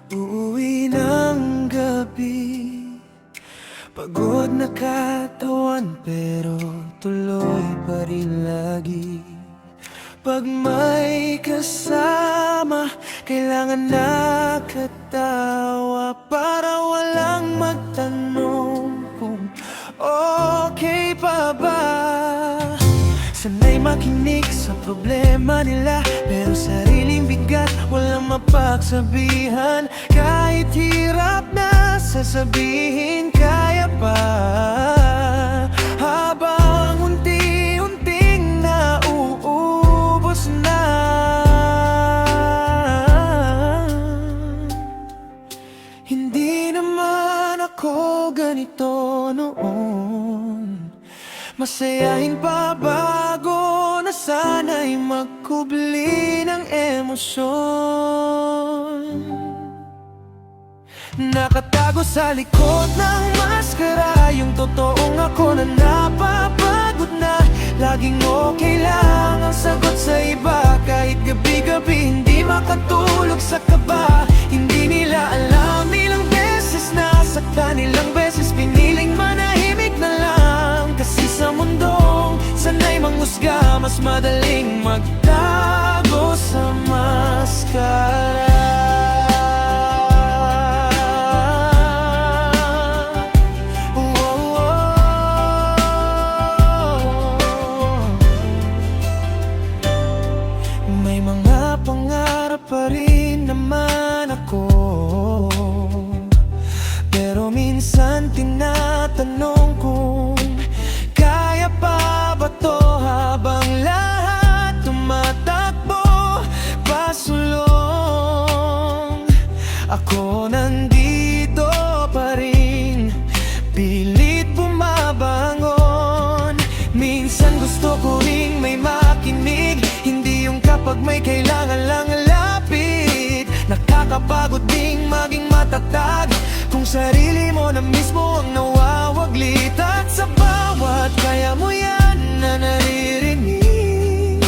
Uuwi ng gabi, pagod na katawan pero tuloy pa rin lagi. Pag may kasama, kailangan nakatawa para walang magtanong kung okay pa ba. Sanay makinig sa problema nila, pero sariling bigat walang mapagsabihan. Kahit hirap na sasabihin, kaya pa. Habang unti-unting nauubos na, hindi naman ako ganito noon. Masayahin pa bago nasanay magkubli ng emosyon. Nakatago sa likod ng maskara, yung totoong ako na napapagod na. Laging okay lang ang sagot sa iba, kahit gabi-gabi hindi makatulog sa kaba. Hindi nila alam ilang beses nasaktan, ilang beses piniling manahimik na lang. Kasi sa mundong sanay manghusga, mas madaling magtago sa maskara. May mga pangarap pa rin naman ako, pero minsan tinatanong kung kaya pa ba to habang lahat tumatakbo pasulong. Ako nandito pa rin, pilit bumabangon. Minsan gusto ko ring may makinig, hindi yung kapag may kailangan lang lapit. Nakakapagod ding maging matatag kung sarili mo na mismo ang nawawaglit. At sa bawat kaya mo yan na naririnig,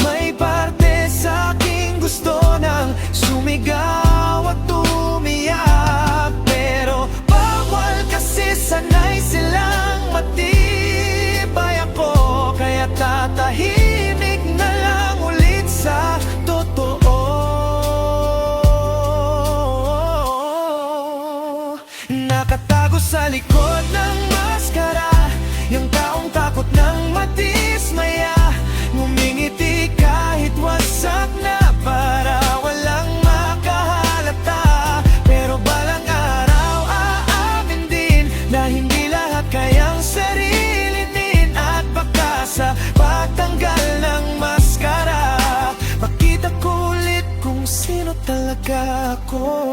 may parte sa aking gusto nang sumigaw at umiyak. Pero bawal kasi sanay silang matibay ako, kaya tatahimik na lang ulit sa totoo. Nakatago sa likod ng maskara, yung taong takot ng madismaya. Ngumingiti kahit wasak na para walang makahalata. Pero balang araw aamin din na hindi lahat kayang sarilinin. At baka sa pagtanggal ng maskara, makita ko ulit kung sino talaga ako.